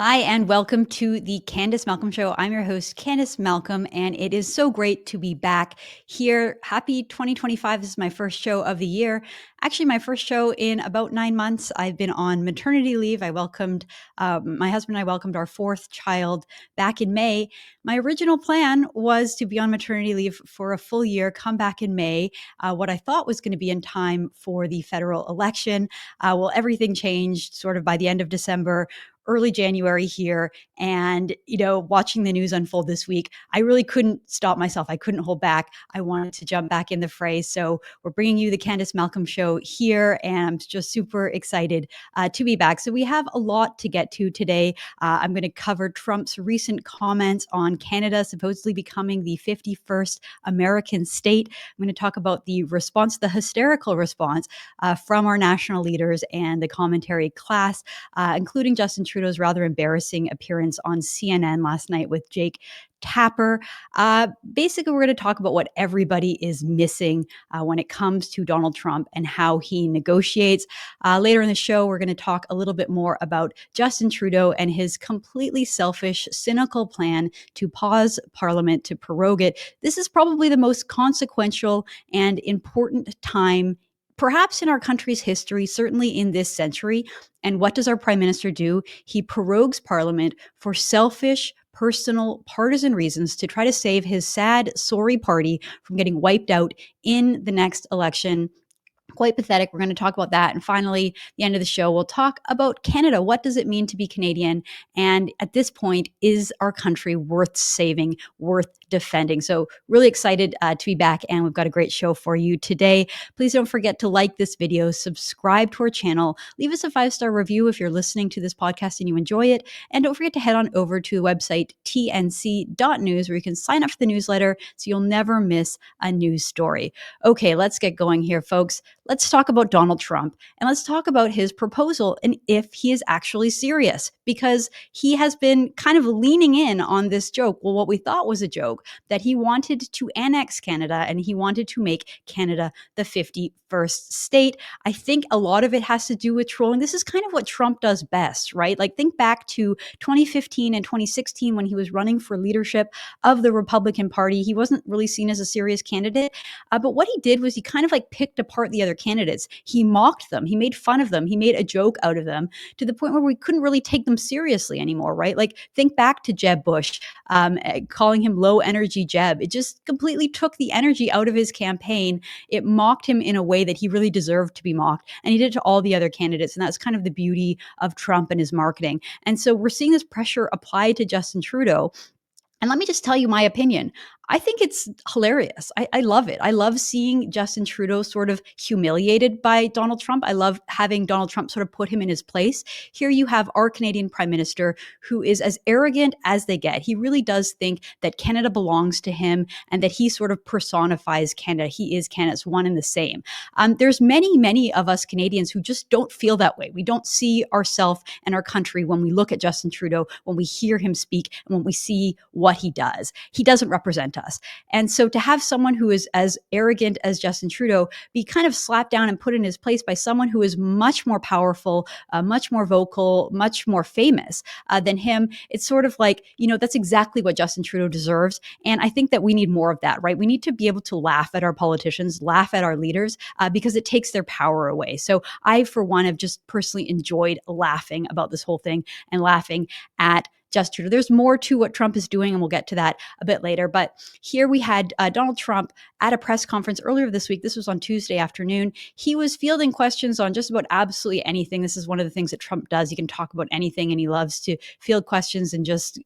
Hi, and welcome to the Candice Malcolm Show. I'm your host, Candice Malcolm, and it is so great to be back here. Happy 2025. This is my first show of the year. Actually, my first show in about 9 months. I've been on maternity leave. My husband and I welcomed our fourth child back in May. My original plan was to be on maternity leave for a full year, come back in May, what I thought was going to be in time for the federal election. Well, everything changed sort of by the end of December, early January here. And, watching the news unfold this week, I really couldn't stop myself. I couldn't hold back. I wanted to jump back in the fray. So we're bringing you the Candice Malcolm Show here. And I'm just super excited to be back. So we have a lot to get to today. I'm going to cover Trump's recent comments on Canada supposedly becoming the 51st American state. I'm going to talk about the response, the hysterical response from our national leaders and the commentary class, including Justin Trudeau's rather embarrassing appearance on CNN last night with Jake Tapper. Basically, we're going to talk about what everybody is missing when it comes to Donald Trump and how he negotiates. Later in the show, we're going to talk a little bit more about Justin Trudeau and his completely selfish, cynical plan to pause Parliament, to prorogue it. This is probably the most consequential and important time perhaps in our country's history, certainly in this century. And what does our prime minister do? He prorogues Parliament for selfish, personal, partisan reasons to try to save his sad, sorry party from getting wiped out in the next election. Quite pathetic. We're going to talk about that. And finally, the end of the show, we'll talk about Canada. What does it mean to be Canadian? And at this point, is our country worth saving, worth defending? So really excited to be back. And we've got a great show for you today. Please don't forget to like this video, subscribe to our channel, leave us a 5-star review if you're listening to this podcast and you enjoy it. And don't forget to head on over to the website tnc.news where you can sign up for the newsletter so you'll never miss a news story. Okay, let's get going here, folks. Let's talk about Donald Trump and let's talk about his proposal and if he is actually serious, because he has been kind of leaning in on this joke. Well, what we thought was a joke, that he wanted to annex Canada and he wanted to make Canada the 51st state. I think a lot of it has to do with trolling. This is kind of what Trump does best, right? Like think back to 2015 and 2016 when he was running for leadership of the Republican Party. He wasn't really seen as a serious candidate, but what he did was he kind of like picked apart the other candidates. He mocked them. He made fun of them. He made a joke out of them to the point where we couldn't really take them seriously anymore, right? Like think back to Jeb Bush, calling him low energy Jeb. It just completely took the energy out of his campaign. It mocked him in a way that he really deserved to be mocked. And he did it to all the other candidates. And that's kind of the beauty of Trump and his marketing. And so we're seeing this pressure applied to Justin Trudeau. And let me just tell you my opinion. I think it's hilarious. I love it. I love seeing Justin Trudeau sort of humiliated by Donald Trump. I love having Donald Trump sort of put him in his place. Here you have our Canadian Prime Minister who is as arrogant as they get. He really does think that Canada belongs to him and that he sort of personifies Canada. He is Canada's one and the same. There's many of us Canadians who just don't feel that way. We don't see ourselves and our country when we look at Justin Trudeau, when we hear him speak, and when we see what he does. He doesn't represent us. And so to have someone who is as arrogant as Justin Trudeau be kind of slapped down and put in his place by someone who is much more powerful, much more vocal, much more famous than him, it's sort of like, that's exactly what Justin Trudeau deserves. And I think that we need more of that, right? We need to be able to laugh at our politicians, laugh at our leaders, because it takes their power away. So I, for one, have just personally enjoyed laughing about this whole thing and laughing at Justin Trudeau. There's more to what Trump is doing, and we'll get to that a bit later. But here we had Donald Trump at a press conference earlier this week. This was on Tuesday afternoon. He was fielding questions on just about absolutely anything. This is one of the things that Trump does. He can talk about anything, and he loves to field questions and just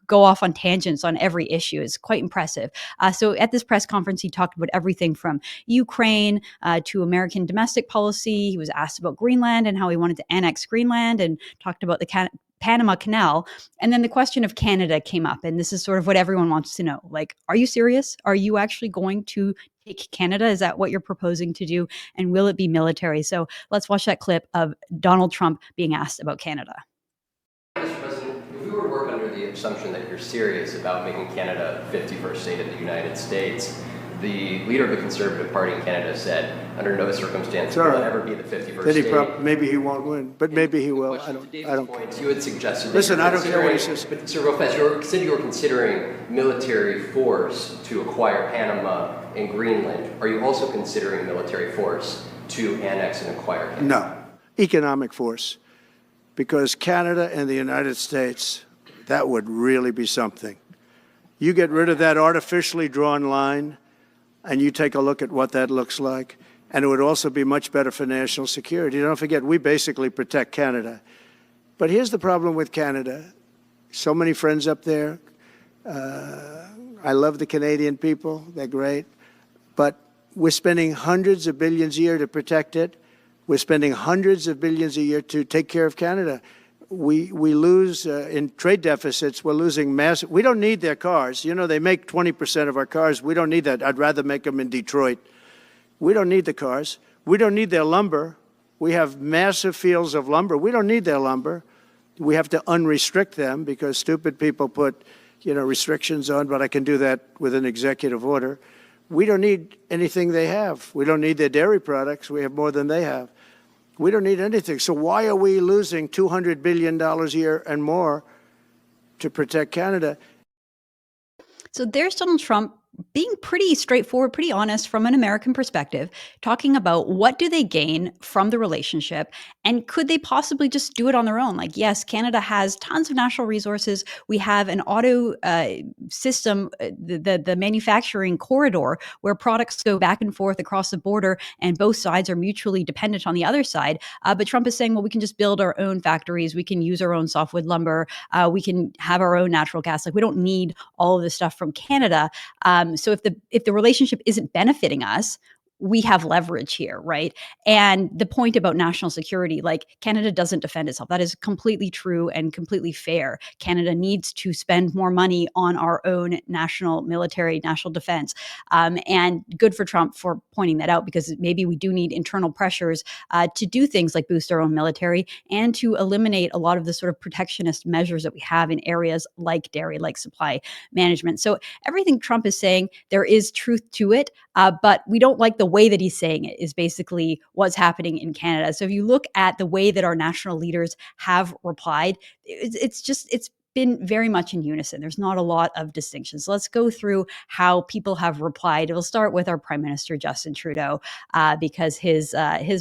go off on tangents on every issue. It's quite impressive. So at this press conference, he talked about everything from Ukraine to American domestic policy. He was asked about Greenland and how he wanted to annex Greenland, and talked about the Panama Canal. And then the question of Canada came up. And this is sort of what everyone wants to know. Like, are you serious? Are you actually going to take Canada? Is that what you're proposing to do? And will it be military? So let's watch that clip of Donald Trump being asked about Canada. Mr. President, if we were to work under the assumption that you're serious about making Canada 51st state of the United States, the leader of the Conservative Party in Canada said, under no circumstance will it ever be the 51st state. Maybe he won't win, but maybe he will. I don't point, you had suggested Listen, I don't care what he says. But Sir Lopez, you said you were considering military force to acquire Panama and Greenland. Are you also considering military force to annex and acquire Canada? No, economic force. Because Canada and the United States, that would really be something. You get rid of that artificially drawn line, and you take a look at what that looks like, and it would also be much better for national security. Don't forget, we basically protect Canada. But here's the problem with Canada. So many friends up there. I love the Canadian people. They're great. But we're spending hundreds of billions a year to protect it. We're spending hundreds of billions a year to take care of Canada. We lose in trade deficits. We're losing massive. We don't need their cars. You know, they make 20% of our cars. We don't need that. I'd rather make them in Detroit. We don't need the cars. We don't need their lumber. We have massive fields of lumber. We don't need their lumber. We have to unrestrict them because stupid people put, restrictions on, but I can do that with an executive order. We don't need anything they have. We don't need their dairy products. We have more than they have. We don't need anything. So why are we losing $200 billion a year and more to protect Canada? So there's Donald Trump being pretty straightforward, pretty honest from an American perspective, talking about what do they gain from the relationship and could they possibly just do it on their own? Like, yes, Canada has tons of natural resources. We have an auto system, the manufacturing corridor where products go back and forth across the border and both sides are mutually dependent on the other side. But Trump is saying, well, we can just build our own factories. We can use our own softwood lumber. We can have our own natural gas. Like, we don't need all of this stuff from Canada. So if the relationship isn't benefiting us, we have leverage here, right? And the point about national security, like Canada doesn't defend itself. That is completely true and completely fair. Canada needs to spend more money on our own national military, national defense. And good for Trump for pointing that out because maybe we do need internal pressures to do things like boost our own military and to eliminate a lot of the sort of protectionist measures that we have in areas like dairy, like supply management. So everything Trump is saying, there is truth to it, but we don't like the way that he's saying it is basically what's happening in Canada. So if you look at the way that our national leaders have replied, it's been very much in unison. There's not a lot of distinctions. Let's go through how people have replied. We'll start with our Prime Minister, Justin Trudeau, because his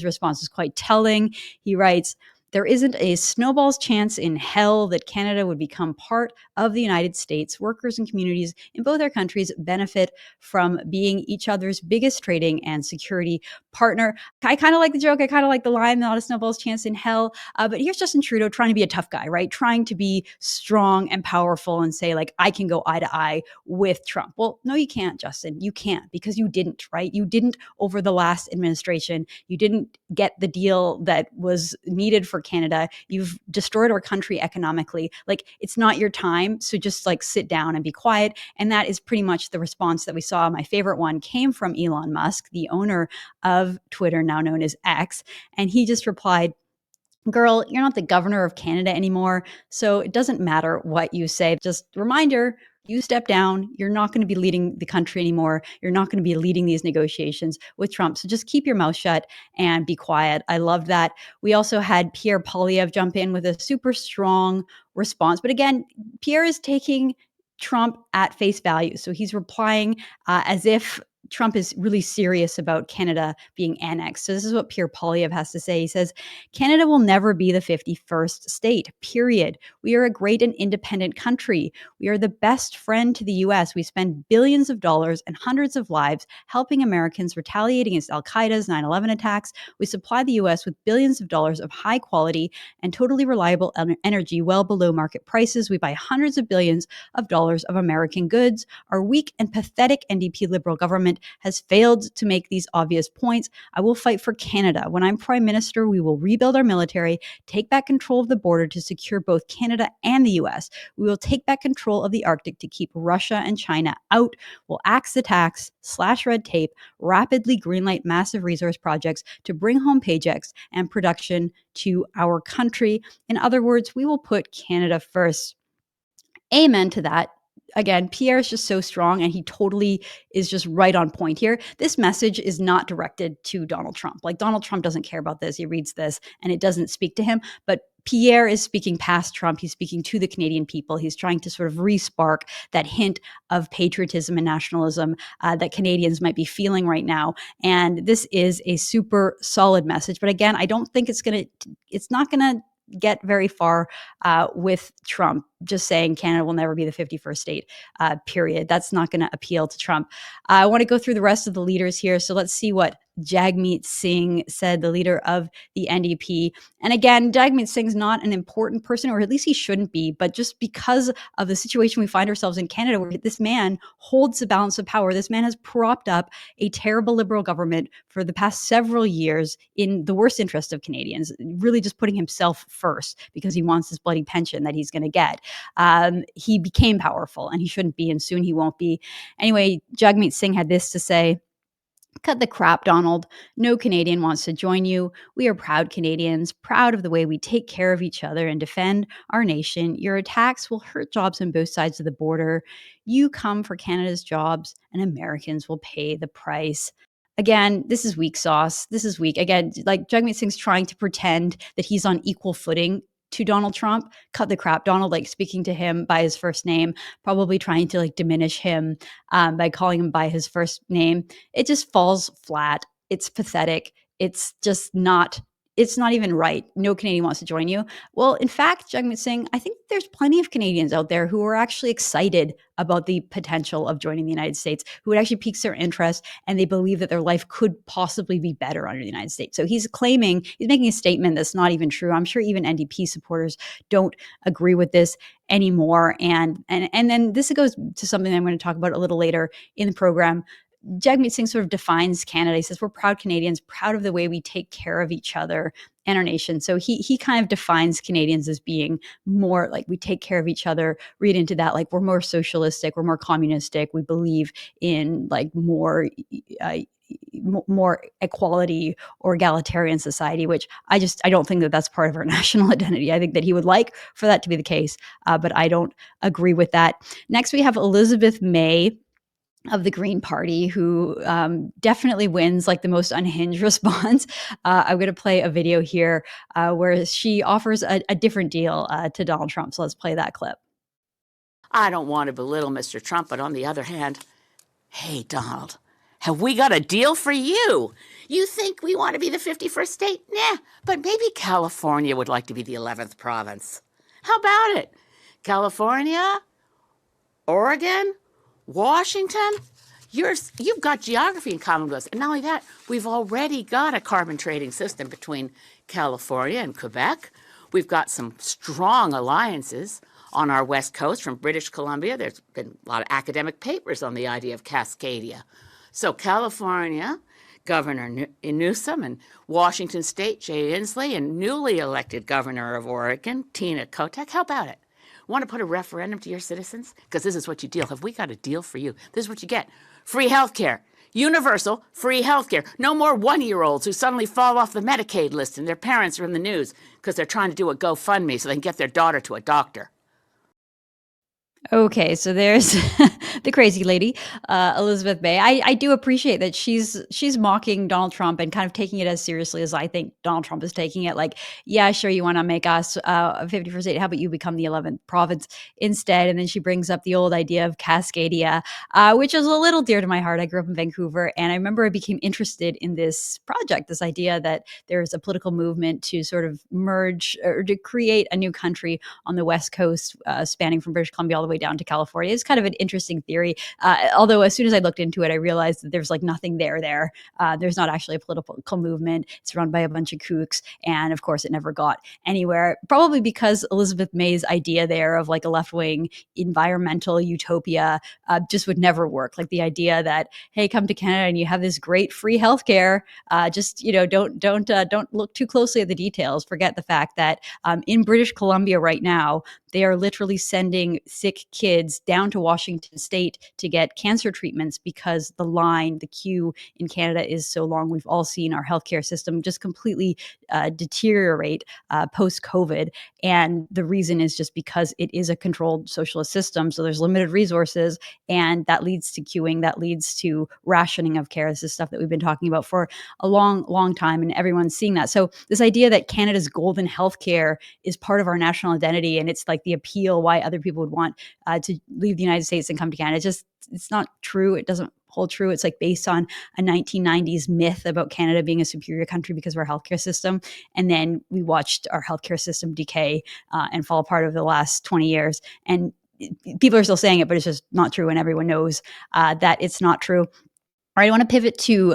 response is quite telling. He writes, "There isn't a snowball's chance in hell that Canada would become part of the United States. Workers and communities in both our countries benefit from being each other's biggest trading and security partner." I kind of like the joke. I kind of like the line, "Not a snowball's chance in hell." But here's Justin Trudeau trying to be a tough guy, right? Trying to be strong and powerful and say, like, I can go eye to eye with Trump. Well, no, you can't, Justin. You can't because you didn't, right? You didn't over the last administration. You didn't get the deal that was needed for Canada. You've destroyed our country economically. Like, it's not your time. So just like sit down and be quiet. And that is pretty much the response that we saw. My favorite one came from Elon Musk, the owner of Twitter, now known as X. And he just replied, "Girl, you're not the governor of Canada anymore. So it doesn't matter what you say. Just reminder, you step down. You're not going to be leading the country anymore. You're not going to be leading these negotiations with Trump. So just keep your mouth shut and be quiet." I love that. We also had Pierre Poilievre jump in with a super strong response. But again, Pierre is taking Trump at face value. So he's replying as if Trump is really serious about Canada being annexed. So this is what Pierre Poilievre has to say. He says, "Canada will never be the 51st state, period. We are a great and independent country. We are the best friend to the US. We spend billions of dollars and hundreds of lives helping Americans retaliate against Al-Qaeda's 9/11 attacks. We supply the US with billions of dollars of high quality and totally reliable energy well below market prices. We buy hundreds of billions of dollars of American goods. Our weak and pathetic NDP Liberal government has failed to make these obvious points. I will fight for Canada. When I'm Prime Minister, we will rebuild our military, take back control of the border to secure both Canada and the US. We will take back control of the Arctic to keep Russia and China out. We'll axe the tax, slash red tape, rapidly greenlight massive resource projects to bring home paychecks and production to our country. In other words, we will put Canada first." Amen to that. again, Pierre is just so strong, and he totally is just right on point here. This message is not directed to Donald Trump. Like, Donald Trump doesn't care about this. He reads this and it doesn't speak to him. But Pierre is speaking past Trump. He's speaking to the Canadian people. He's trying to sort of re-spark that hint of patriotism and nationalism that Canadians might be feeling right now. And this is a super solid message. But again, I don't think it's not going to get very far with Trump just saying Canada will never be the 51st state, period. That's not going to appeal to Trump. I want to go through the rest of the leaders here. So let's see what Jagmeet Singh said, the leader of the NDP. And again, Jagmeet Singh's not an important person, or at least he shouldn't be, but just because of the situation we find ourselves in Canada, where this man holds the balance of power, this man has propped up a terrible Liberal government for the past several years in the worst interest of Canadians, really just putting himself first because he wants this bloody pension that he's going to get. He became powerful, and he shouldn't be, and soon he won't be. Anyway, Jagmeet Singh had this to say: "Cut the crap, Donald. No Canadian wants to join you. We are proud Canadians, proud of the way we take care of each other and defend our nation. Your attacks will hurt jobs on both sides of the border. You come for Canada's jobs, and Americans will pay the price." Again, this is weak sauce. This is weak. Again, like, Jagmeet Singh's trying to pretend that he's on equal footing to Donald Trump. Cut the crap, Donald, like speaking to him by his first name, probably trying to like diminish him by calling him by his first name. It just falls flat. It's pathetic. It's just not. It's not even right. No Canadian wants to join you. Well, in fact, Jagmeet Singh, I think there's plenty of Canadians out there who are actually excited about the potential of joining the United States, who it actually piques their interest, and they believe that their life could possibly be better under the United States. So he's making a statement that's not even true. I'm sure even NDP supporters don't agree with this anymore. And then this goes to something I'm going to talk about a little later in the program. Jagmeet Singh sort of defines Canada. He says, we're proud Canadians, proud of the way we take care of each other and our nation. So he kind of defines Canadians as being more like, we take care of each other. Read into that, like, we're more socialistic, we're more communistic, we believe in like more equality or egalitarian society, which I don't think that that's part of our national identity. I think that he would like for that to be the case, but I don't agree with that. Next, we have Elizabeth May of the Green Party, who definitely wins like the most unhinged response. I'm going to play a video here where she offers a different deal to Donald Trump. So let's play that clip. I don't want to belittle Mr. Trump, but on the other hand, hey, Donald, have we got a deal for you? You think we want to be the 51st state? Nah, but maybe California would like to be the 11th province. How about it? California? Oregon? Washington, you've got geography in common with us. And not only that, we've already got a carbon trading system between California and Quebec. We've got some strong alliances on our west coast from British Columbia. There's been a lot of academic papers on the idea of Cascadia. So California, Governor Newsom, and Washington State, Jay Inslee, and newly elected Governor of Oregon, Tina Kotek. How about it? Want to put a referendum to your citizens? Because this is what you deal. Have we got a deal for you? This is what you get. Free health care. Universal free health care. No more one-year-olds who suddenly fall off the Medicaid list and their parents are in the news because they're trying to do a GoFundMe so they can get their daughter to a doctor. Okay, so there's the crazy lady, Elizabeth May. I do appreciate that she's mocking Donald Trump and kind of taking it as seriously as I think Donald Trump is taking it. Like, yeah, sure, you want to make us a 51st state. How about you become the 11th province instead? And then she brings up the old idea of Cascadia, which is a little dear to my heart. I grew up in Vancouver, and I remember I became interested in this project, this idea that there's a political movement to sort of merge or to create a new country on the West Coast, spanning from British Columbia all the way down to California. It's kind of an interesting theory. Although as soon as I looked into it, I realized that there's like nothing there. There's not actually a political movement. It's run by a bunch of kooks. And of course, it never got anywhere, probably because Elizabeth May's idea there of like a left-wing environmental utopia just would never work. Like the idea that, hey, come to Canada and you have this great free healthcare. Just, don't look too closely at the details. Forget the fact that in British Columbia right now, They are literally sending sick kids down to Washington State to get cancer treatments because the queue in Canada is so long. We've all seen our healthcare system just completely deteriorate post-COVID. And the reason is just because it is a controlled socialist system. So there's limited resources, and that leads to queuing, that leads to rationing of care. This is stuff that we've been talking about for a long time, and everyone's seeing that. So this idea that Canada's golden healthcare is part of our national identity, and it's like the appeal why other people would want to leave the United States and come to Canada, it's not true. It doesn't hold true. It's like based on a 1990s myth about Canada being a superior country because of our healthcare system. And then we watched our healthcare system decay and fall apart over the last 20 years. And people are still saying it, but it's just not true. And everyone knows that it's not true. All right, I want to pivot to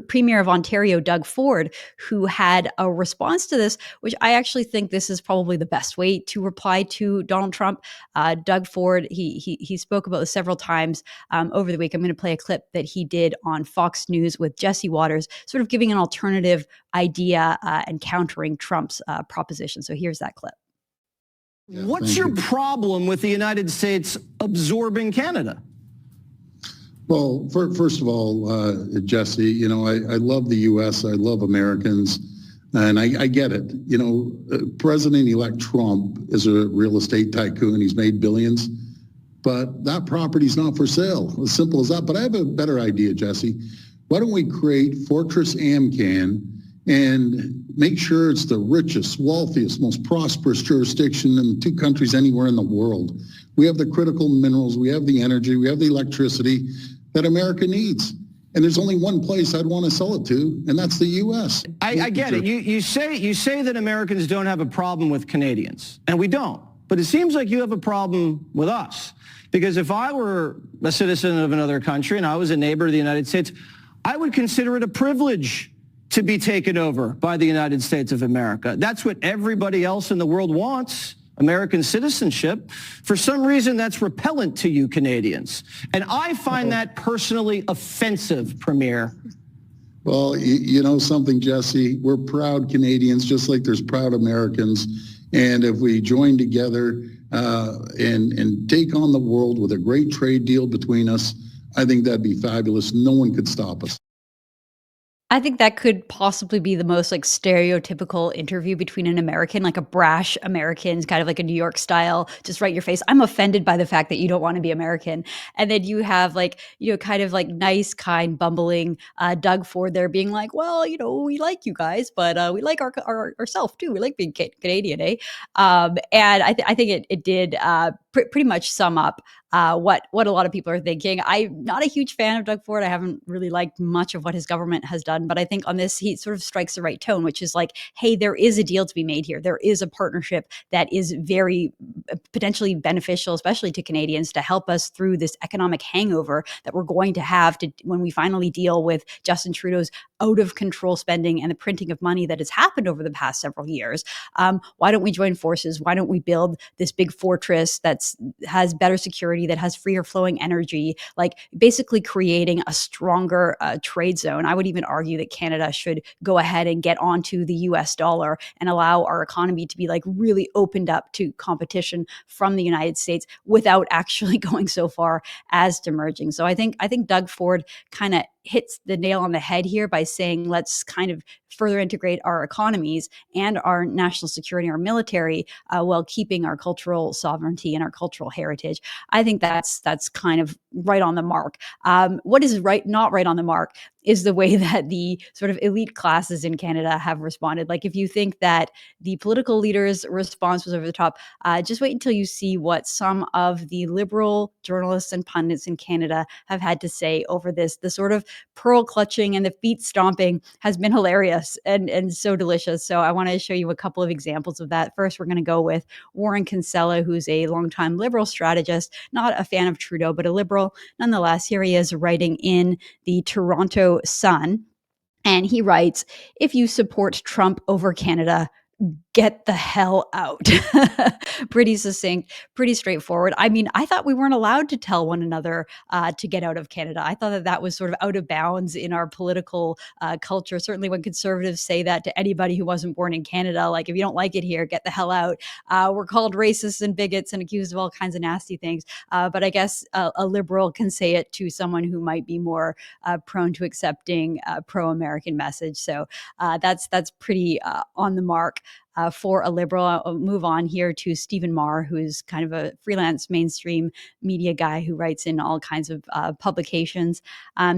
Premier of Ontario, Doug Ford, who had a response to this, which I actually think this is probably the best way to reply to Donald Trump. Doug Ford, he spoke about this several times over the week. I'm going to play a clip that he did on Fox News with Jesse Waters, sort of giving an alternative idea and countering Trump's proposition. So here's that clip. What's your problem with the United States absorbing Canada? Well, first of all, Jesse, you know, I love the U.S. I love Americans, and I get it. You know, President-elect Trump is a real estate tycoon. He's made billions, but that property's not for sale. As simple as that. But I have a better idea, Jesse. Why don't we create Fortress Amcan and make sure it's the richest, wealthiest, most prosperous jurisdiction in 2 countries anywhere in the world? We have the critical minerals, we have the energy, we have the electricity that America needs. And there's only one place I'd want to sell it to, and that's the U.S. I get it. You say that Americans don't have a problem with Canadians, and we don't. But it seems like you have a problem with us. Because if I were a citizen of another country and I was a neighbor of the United States, I would consider it a privilege to be taken over by the United States of America. That's what everybody else in the world wants. American citizenship. For some reason, that's repellent to you Canadians. And I find that personally offensive, Premier. Well, you know something, Jesse? We're proud Canadians, just like there's proud Americans. And if we join together and take on the world with a great trade deal between us, I think that'd be fabulous. No one could stop us. I think that could possibly be the most like stereotypical interview between an American, like a brash American, kind of like a New York style, just right in your face. I'm offended by the fact that you don't want to be American. And then you have like, you know, kind of like nice, kind, bumbling Doug Ford there being like, well, you know, we like you guys, but we like ourselves too. We like being Canadian, eh? And I think it did pretty much sum up what a lot of people are thinking. I'm not a huge fan of Doug Ford. I haven't really liked much of what his government has done, but I think on this, he sort of strikes the right tone, which is like, hey, there is a deal to be made here. There is a partnership that is very potentially beneficial, especially to Canadians, to help us through this economic hangover that we're going to have when we finally deal with Justin Trudeau's out of control spending and the printing of money that has happened over the past several years. Why don't we join forces? Why don't we build this big fortress that has better security, that has freer flowing energy, like basically creating a stronger trade zone? I would even argue that Canada should go ahead and get onto the US dollar and allow our economy to be like really opened up to competition from the United States without actually going so far as to merging. So I think Doug Ford kind of hits the nail on the head here by saying, let's kind of further integrate our economies and our national security, our military, while keeping our cultural sovereignty and our cultural heritage. I think that's kind of right on the mark. What is not right on the mark is the way that the sort of elite classes in Canada have responded. Like, if you think that the political leaders' response was over the top, just wait until you see what some of the liberal journalists and pundits in Canada have had to say over this. The sort of pearl clutching and the feet stomping has been hilarious and so delicious. So I want to show you a couple of examples of that. First, we're going to go with Warren Kinsella, who's a longtime liberal strategist, not a fan of Trudeau, but a liberal. Nonetheless, here he is writing in the Toronto Sun. And he writes, if you support Trump over Canada, get the hell out. Pretty succinct, pretty straightforward. I mean, I thought we weren't allowed to tell one another to get out of Canada. I thought that that was sort of out of bounds in our political culture. Certainly when conservatives say that to anybody who wasn't born in Canada, like, if you don't like it here, get the hell out. We're called racists and bigots and accused of all kinds of nasty things. But I guess a liberal can say it to someone who might be more prone to accepting pro-American message. So that's pretty on the mark. For a liberal. I'll move on here to Stephen Marr, who is kind of a freelance mainstream media guy who writes in all kinds of publications.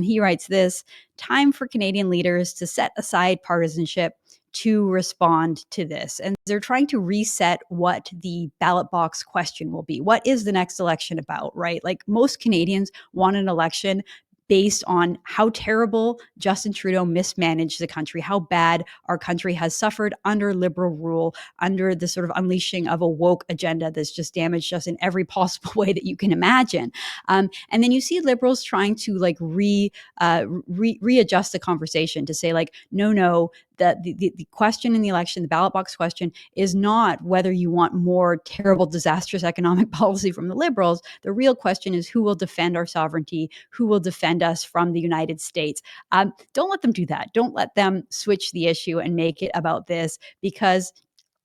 He writes this: time for Canadian leaders to set aside partisanship to respond to this. And they're trying to reset what the ballot box question will be. What is the next election about, right? Like, most Canadians want an election based on how terrible Justin Trudeau mismanaged the country, how bad our country has suffered under Liberal rule, under the sort of unleashing of a woke agenda that's just damaged us in every possible way that you can imagine. And then you see Liberals trying to like readjust the conversation to say, like, no, that the question in the election, the ballot box question, is not whether you want more terrible, disastrous economic policy from the Liberals. The real question is who will defend our sovereignty, who will defend us from the United States. Don't let them do that. Don't let them switch the issue and make it about this, because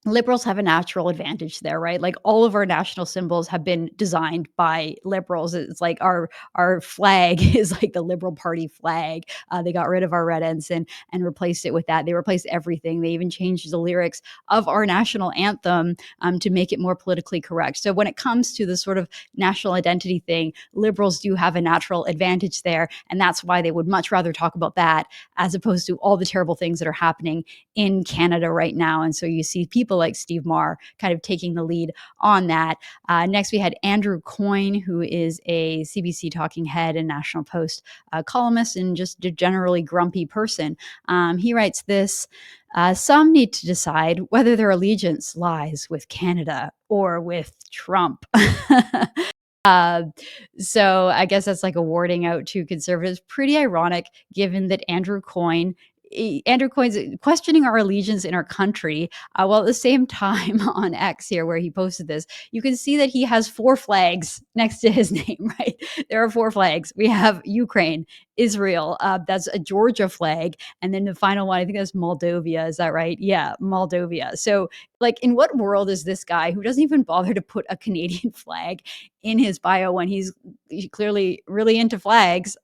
Liberals have a natural advantage there, right? Like, all of our national symbols have been designed by Liberals. It's like our flag is like the Liberal Party flag. They got rid of our red ensign and replaced it with that. They replaced everything. They even changed the lyrics of our national anthem to make it more politically correct. So when it comes to the sort of national identity thing, Liberals do have a natural advantage there, and that's why they would much rather talk about that as opposed to all the terrible things that are happening in Canada right now. And so you see people like Steve Marr kind of taking the lead on that. Next, we had Andrew Coyne, who is a CBC talking head and National Post columnist and just a generally grumpy person. He writes this: some need to decide whether their allegiance lies with Canada or with Trump. So I guess that's like a warding out to conservatives. Pretty ironic, given that Andrew Coyne's questioning our allegiance in our country, while at the same time on X here, where he posted this, you can see that he has 4 flags next to his name, right? There are 4 flags. We have Ukraine, Israel, that's a Georgia flag, and then the final one, I think that's Moldova. Is that right? Yeah, Moldova. So, like, in what world is this guy who doesn't even bother to put a Canadian flag in his bio when he's clearly really into flags?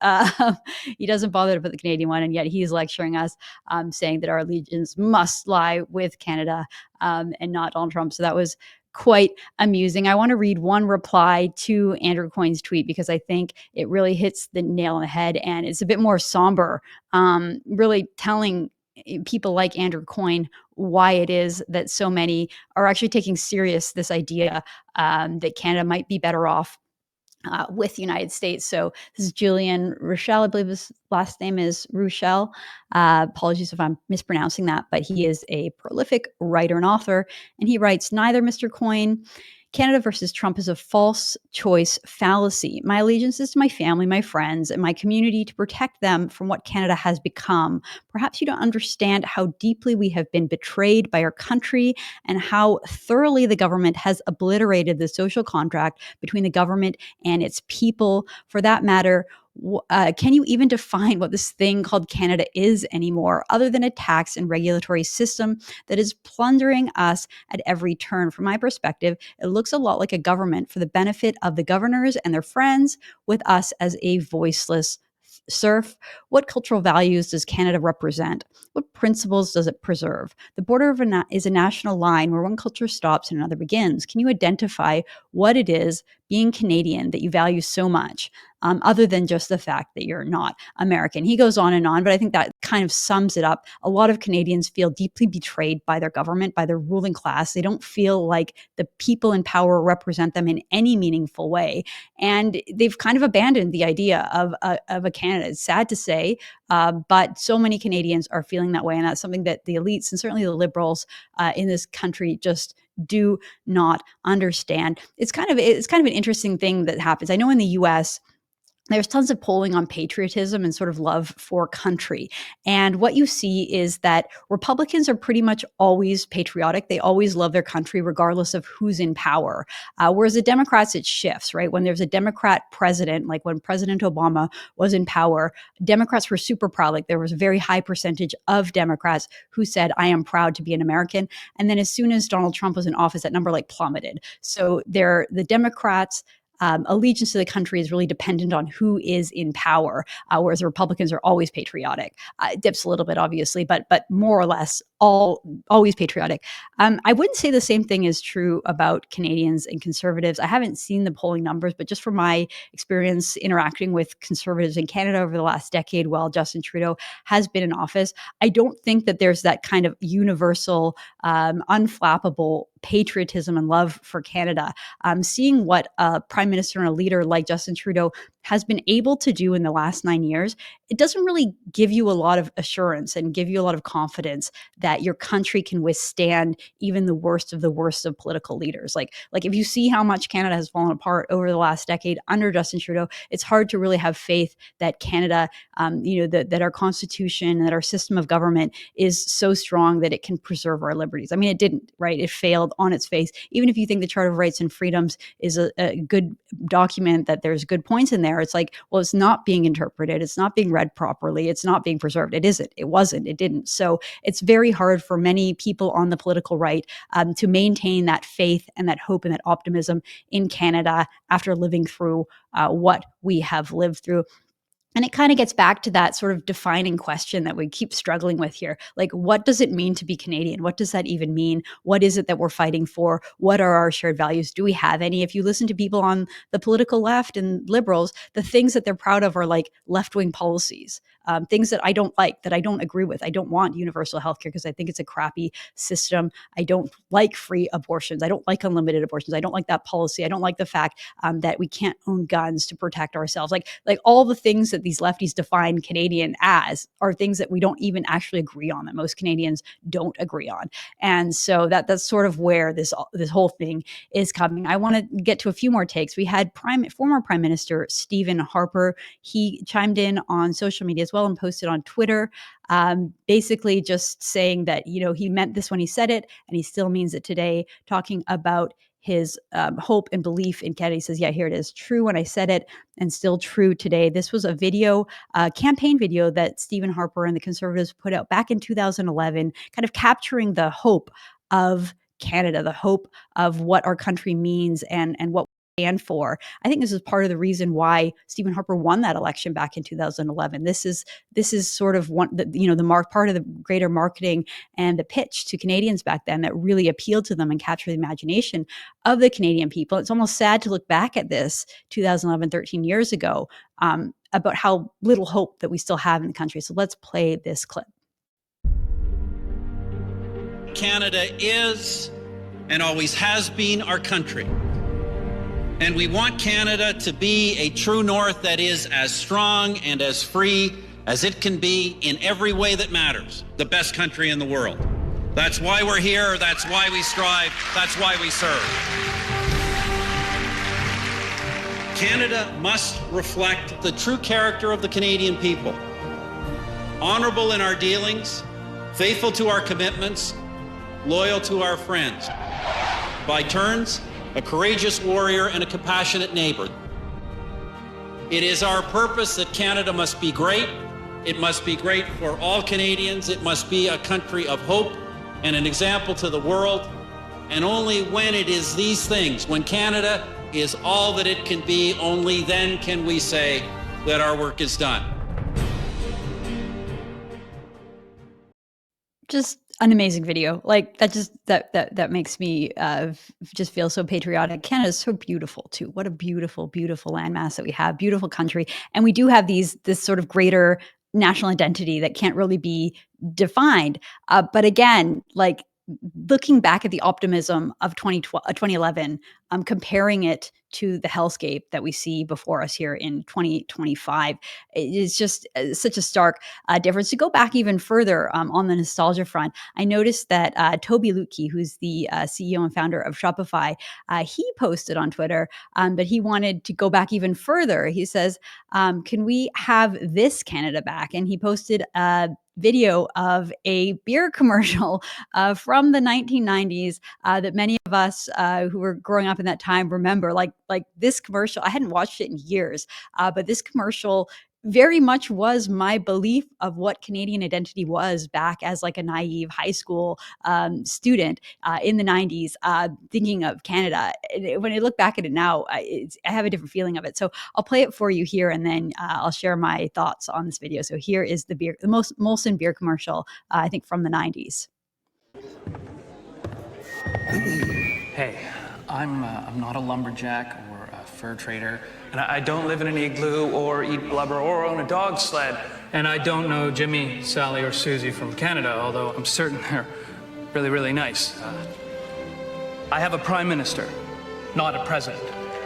He doesn't bother to put the Canadian one, and yet he's lecturing us, saying that our allegiance must lie with Canada and not Donald Trump. So that was quite amusing. I want to read one reply to Andrew Coyne's tweet because I think it really hits the nail on the head, and it's a bit more somber, really telling people like Andrew Coyne why it is that so many are actually taking serious this idea that Canada might be better off with the United States. So this is Julian Rochelle. I believe his last name is Rochelle. Apologies if I'm mispronouncing that, but he is a prolific writer and author. And he writes, neither Mr. Coyne, Canada versus Trump is a false choice fallacy. My allegiance is to my family, my friends, and my community to protect them from what Canada has become. Perhaps you don't understand how deeply we have been betrayed by our country and how thoroughly the government has obliterated the social contract between the government and its people. For that matter, can you even define what this thing called Canada is anymore, other than a tax and regulatory system that is plundering us at every turn? From my perspective, it looks a lot like a government for the benefit of the governors and their friends, with us as a voiceless serf. What cultural values does Canada represent? What principles does it preserve? The border is a national line where one culture stops and another begins. Can you identify what it is, being Canadian, that you value so much, other than just the fact that you're not American? He goes on, but I think that kind of sums it up. A lot of Canadians feel deeply betrayed by their government, by their ruling class. They don't feel like the people in power represent them in any meaningful way. And they've kind of abandoned the idea of a Canada. It's sad to say, but so many Canadians are feeling that way. And that's something that the elites and certainly the Liberals in this country just do not understand. It's kind of an interesting thing that happens. I know in the US, there's tons of polling on patriotism and sort of love for country. And what you see is that Republicans are pretty much always patriotic. They always love their country, regardless of who's in power. Whereas the Democrats, it shifts, right? When there's a Democrat president, like when President Obama was in power, Democrats were super proud. Like there was a very high percentage of Democrats who said, I am proud to be an American. And then as soon as Donald Trump was in office, that number like plummeted. So the Democrats' allegiance to the country is really dependent on who is in power, whereas the Republicans are always patriotic. It dips a little bit, obviously, but more or less always patriotic. I wouldn't say the same thing is true about Canadians and conservatives. I haven't seen the polling numbers, but just from my experience interacting with conservatives in Canada over the last decade while Justin Trudeau has been in office, I don't think that there's that kind of universal, unflappable patriotism and love for Canada. Seeing what a prime minister and a leader like Justin Trudeau has been able to do in the last 9 years, it doesn't really give you a lot of assurance and give you a lot of confidence that your country can withstand even the worst of political leaders. Like if you see how much Canada has fallen apart over the last decade under Justin Trudeau, it's hard to really have faith that Canada, that our constitution and that our system of government is so strong that it can preserve our liberties. I mean, it didn't, right? It failed on its face. Even if you think the Charter of Rights and Freedoms is a good document, that there's good points in there, it's like, well, it's not being interpreted. It's not being read properly. It's not being preserved. It isn't. It wasn't. It didn't. So it's very hard for many people on the political right to maintain that faith and that hope and that optimism in Canada after living through what we have lived through. And it kind of gets back to that sort of defining question that we keep struggling with here. Like, what does it mean to be Canadian? What does that even mean? What is it that we're fighting for? What are our shared values? Do we have any? If you listen to people on the political left and liberals, the things that they're proud of are like left-wing policies, things that I don't like, that I don't agree with. I don't want universal healthcare because I think it's a crappy system. I don't like free abortions. I don't like unlimited abortions. I don't like that policy. I don't like the fact that we can't own guns to protect ourselves. Like all the things that these lefties define Canadian as are things that we don't even actually agree on, that most Canadians don't agree on. And so that's sort of where this whole thing is coming. I want to get to a few more takes. We had former Prime Minister Stephen Harper. He chimed in on social media as well and posted on Twitter, basically just saying that, he meant this when he said it, and he still means it today, talking about his hope and belief in Canada. He says, yeah, here it is. True when I said it and still true today. This was a video, campaign video that Stephen Harper and the Conservatives put out back in 2011, kind of capturing the hope of Canada, the hope of what our country means and what we stand for. I think this is part of the reason why Stephen Harper won that election back in 2011. This is sort of part of the greater marketing and the pitch to Canadians back then that really appealed to them and captured the imagination of the Canadian people. It's almost sad to look back at this 2011, 13 years ago, about how little hope that we still have in the country. So let's play this clip. Canada is and always has been our country. And we want Canada to be a true north that is as strong and as free as it can be in every way that matters. The best country in the world. That's why we're here. That's why we strive. That's why we serve. Canada must reflect the true character of the Canadian people. Honorable in our dealings, faithful to our commitments, loyal to our friends. By turns, a courageous warrior and a compassionate neighbor. It is our purpose that Canada must be great. It must be great for all Canadians. It must be a country of hope and an example to the world. And only when it is these things, when Canada is all that it can be, only then can we say that our work is done. Just an amazing video. Like that makes me just feel so patriotic. Canada is so beautiful too. What a beautiful, beautiful landmass that we have. Beautiful country. And we do have this sort of greater national identity that can't really be defined. But again, like looking back at the optimism of 2011, comparing it to the hellscape that we see before us here in 2025. It's just such a stark difference. To go back even further on the nostalgia front, I noticed that Toby Lutke, who's the CEO and founder of Shopify, he posted on Twitter that he wanted to go back even further. He says, can we have this Canada back? And he posted a video of a beer commercial from the 1990s that many of us who were growing up in that time remember. Like this commercial, I hadn't watched it in years, but this commercial very much was my belief of what Canadian identity was back as like a naive high school student in the 90s, thinking of Canada. When I look back at it now, I have a different feeling of it. So I'll play it for you here, and then I'll share my thoughts on this video. So here is the Molson beer commercial, I think from the 90s. Hey, I'm not a lumberjack or a fur trader, and I don't live in an igloo or eat blubber or own a dog sled. And I don't know Jimmy, Sally, or Susie from Canada, although I'm certain they're really, really nice. I have a prime minister, not a president.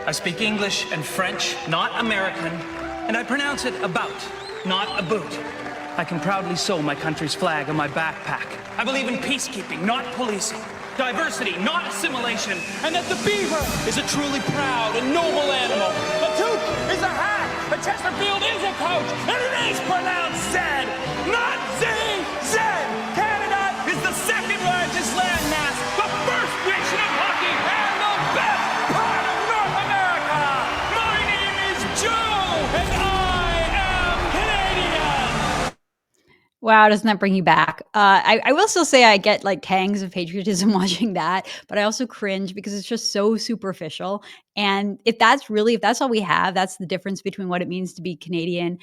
I speak English and French, not American, and I pronounce it about, not a boot. I can proudly sew my country's flag on my backpack. I believe in peacekeeping, not policing. Diversity, not assimilation, and that the beaver is a truly proud and noble animal. A toque is a hat, a Chesterfield is a coach, and it is pronounced Zed, not Z. Canada is the second largest landmass, the first nation of hockey, and the best part of North America. My name is Joe, and I am Canadian. Wow, doesn't that bring you back? I will still say I get like tangs of patriotism watching that, but I also cringe because it's just so superficial. And if that's all we have, that's the difference between what it means to be Canadian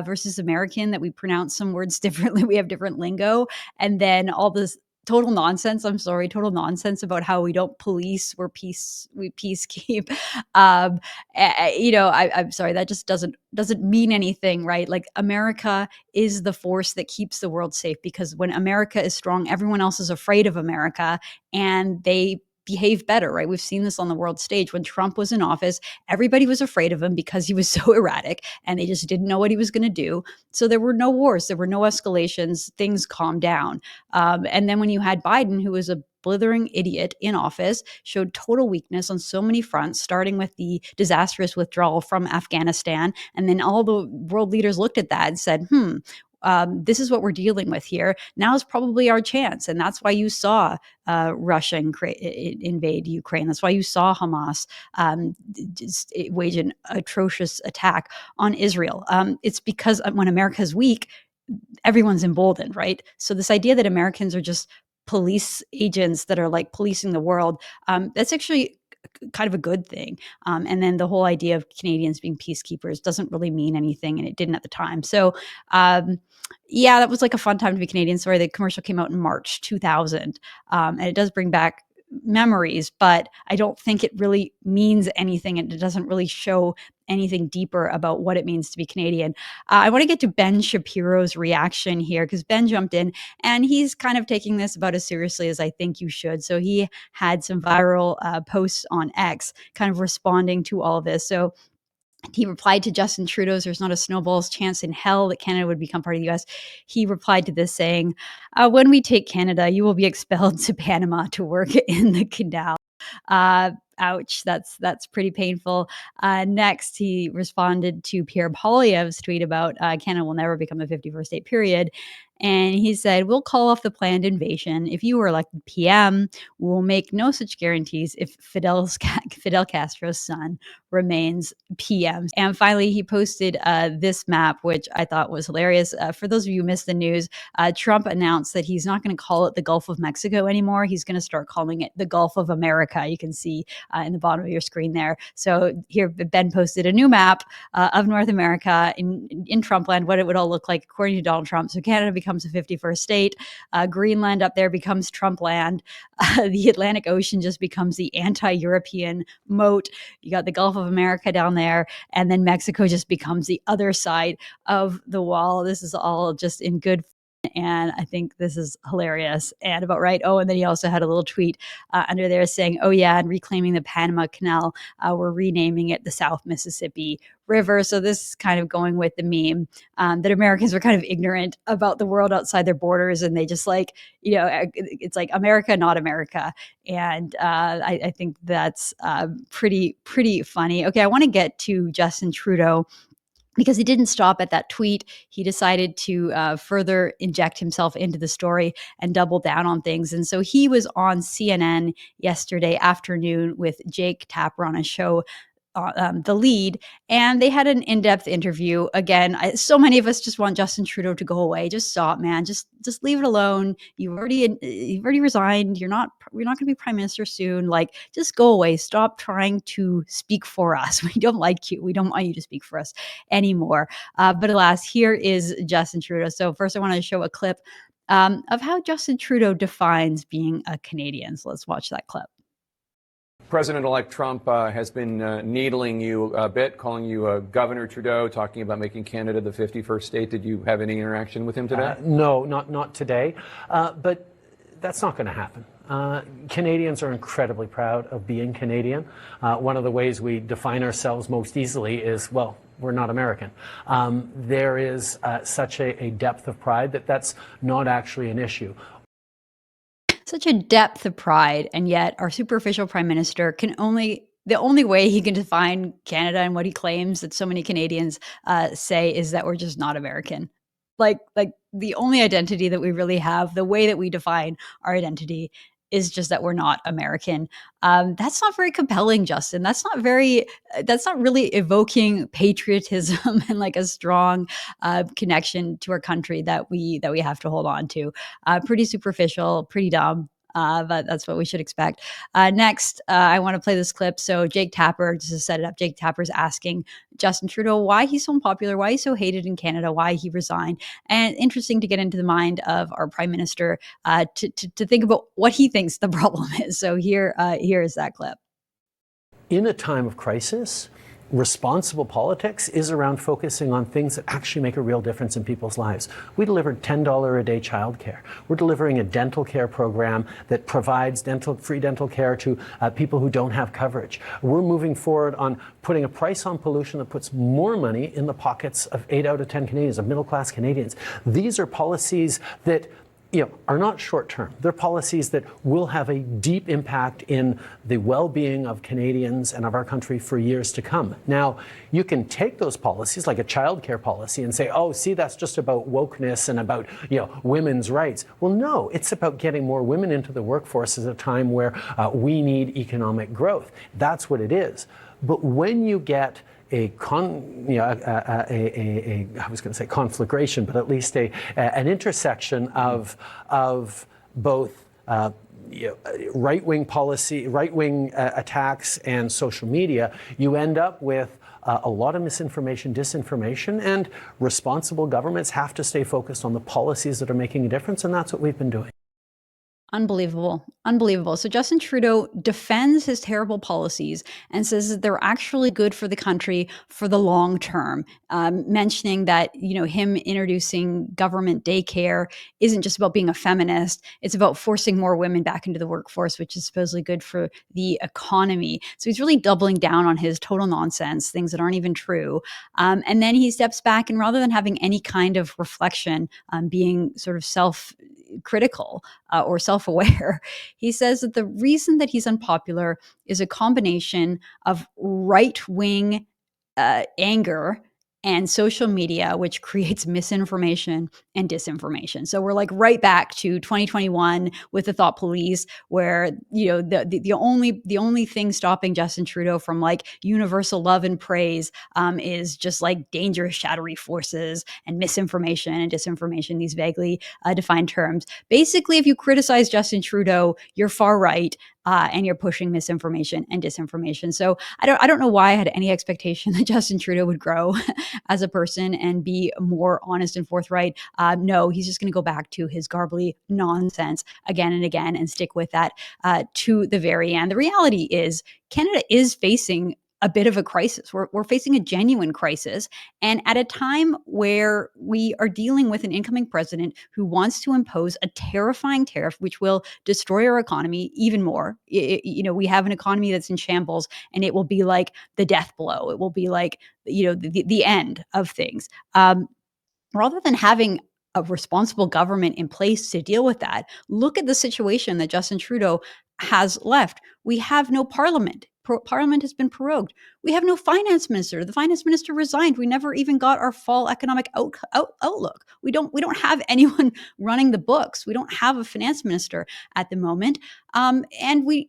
versus American, that we pronounce some words differently, we have different lingo, and then all this total nonsense about how we don't police, we peacekeep. I'm sorry, that just doesn't mean anything, right? Like America is the force that keeps the world safe, because when America is strong, everyone else is afraid of America and they behave better, right? We've seen this on the world stage. When Trump was in office, everybody was afraid of him because he was so erratic and they just didn't know what he was going to do. So there were no wars, there were no escalations, things calmed down. And then when you had Biden, who was a blithering idiot in office, showed total weakness on so many fronts, starting with the disastrous withdrawal from Afghanistan. And then all the world leaders looked at that and said, this is what we're dealing with here. Now is probably our chance. And that's why you saw Russia invade Ukraine. That's why you saw Hamas wage an atrocious attack on Israel. It's because when America's weak, everyone's emboldened, right? So this idea that Americans are just police agents that are like policing the world, that's actually kind of a good thing. And then the whole idea of Canadians being peacekeepers doesn't really mean anything, and it didn't at the time. So yeah, that was like a fun time to be Canadian. Sorry, the commercial came out in March 2000, and it does bring back memories, but I don't think it really means anything, and it doesn't really show anything deeper about what it means to be Canadian. I want to get to Ben Shapiro's reaction here, because Ben jumped in and he's kind of taking this about as seriously as I think you should. So he had some viral posts on X kind of responding to all of this. So he replied to Justin Trudeau's "There's not a snowball's chance in hell that Canada would become part of the US." He replied to this saying, "When we take Canada, you will be expelled to Panama to work in the canal." Ouch, that's pretty painful. Next, he responded to Pierre Poilievre's tweet about Canada will never become the 51st state, period. And he said, "We'll call off the planned invasion. If you were elected PM, we'll make no such guarantees if Fidel Castro's son remains PM." And finally, he posted this map, which I thought was hilarious. For those of you who missed the news, Trump announced that he's not going to call it the Gulf of Mexico anymore. He's going to start calling it the Gulf of America. You can see in the bottom of your screen there. So here, Ben posted a new map of North America in Trumpland, what it would all look like according to Donald Trump. So Canada becomes a 51st state. Greenland up there becomes Trumpland. The Atlantic Ocean just becomes the anti-European moat. You got the Gulf of America down there, and then Mexico just becomes the other side of the wall. This is all just in good And I think this is hilarious and about right. Oh, and then he also had a little tweet under there saying, oh, yeah, and reclaiming the Panama Canal, we're renaming it the South Mississippi River. So this is kind of going with the meme that Americans were kind of ignorant about the world outside their borders. And they just like, it's like America, not America. And I think that's pretty funny. Okay, I want to get to Justin Trudeau, because he didn't stop at that tweet. He decided to further inject himself into the story and double down on things. And so he was on CNN yesterday afternoon with Jake Tapper on a show, The Lead, and they had an in-depth interview. Again, so many of us just want Justin Trudeau to go away. Just stop, man. Just leave it alone. You've already resigned. We're not going to be prime minister soon. Like, just go away. Stop trying to speak for us. We don't like you. We don't want you to speak for us anymore. But alas, here is Justin Trudeau. So first, I want to show a clip of how Justin Trudeau defines being a Canadian. So let's watch that clip. President-elect Trump has been needling you a bit, calling you Governor Trudeau, talking about making Canada the 51st state. Did you have any interaction with him today? No, not today. But that's not going to happen. Canadians are incredibly proud of being Canadian. One of the ways we define ourselves most easily is, well, we're not American. There is such a depth of pride that's not actually an issue. Such a depth of pride, and yet our superficial prime minister the only way he can define Canada and what he claims that so many Canadians say is that we're just not American. Like the only identity that we really have, the way that we define our identity, is just that we're not American. That's not very compelling, Justin. That's not really evoking patriotism and like a strong connection to our country that we have to hold on to. Pretty superficial, pretty dumb. But that's what we should expect. Next, I want to play this clip. So Jake Tapper, just to set it up, Jake Tapper's asking Justin Trudeau why he's so unpopular, why he's so hated in Canada, why he resigned. And interesting to get into the mind of our prime minister to think about what he thinks the problem is. So here is that clip. In a time of crisis, responsible politics is around focusing on things that actually make a real difference in people's lives. We delivered $10 a day childcare. We're delivering a dental care program that provides free dental care to people who don't have coverage. We're moving forward on putting a price on pollution that puts more money in the pockets of 8 out of 10 Canadians, of middle-class Canadians. These are policies that are not short-term. They're policies that will have a deep impact in the well-being of Canadians and of our country for years to come. Now, you can take those policies, like a childcare policy, and say, oh, see, that's just about wokeness and about, women's rights. Well, no, it's about getting more women into the workforce at a time where we need economic growth. That's what it is. But when you get I was going to say conflagration, but at least an intersection of both right-wing policy, right-wing attacks, and social media, you end up with a lot of misinformation, disinformation, and responsible governments have to stay focused on the policies that are making a difference, and that's what we've been doing. Unbelievable. So Justin Trudeau defends his terrible policies and says that they're actually good for the country for the long term, mentioning that, him introducing government daycare isn't just about being a feminist. It's about forcing more women back into the workforce, which is supposedly good for the economy. So he's really doubling down on his total nonsense, things that aren't even true. And then he steps back, and rather than having any kind of reflection, being sort of self-critical or self-aware, he says that the reason that he's unpopular is a combination of right-wing anger and social media, which creates misinformation and disinformation. So we're like right back to 2021 with the thought police, where the only thing stopping Justin Trudeau from like universal love and praise is just like dangerous shadowy forces and misinformation and disinformation, these vaguely defined terms. Basically, if you criticize Justin Trudeau, you're far right. And you're pushing misinformation and disinformation. So I don't know why I had any expectation that Justin Trudeau would grow as a person and be more honest and forthright. No, he's just going to go back to his garbly nonsense again and again and stick with that to the very end. The reality is Canada is facing a bit of a crisis. We're facing a genuine crisis. And at a time where we are dealing with an incoming president who wants to impose a terrifying tariff, which will destroy our economy even more. We have an economy that's in shambles, and it will be like the death blow. It will be like, the end of things. Rather than having a responsible government in place to deal with that, look at the situation that Justin Trudeau has left. We have no parliament. Parliament has been prorogued. We have no finance minister. The finance minister resigned. We never even got our fall economic outlook. We don't have anyone running the books. We don't have a finance minister at the moment, and we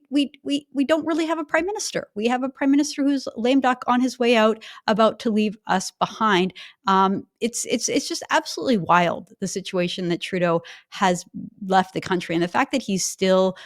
don't really have a prime minister. We have a prime minister who's lame duck on his way out, about to leave us behind. It's just absolutely wild, the situation that Trudeau has left the country, and the fact that he's still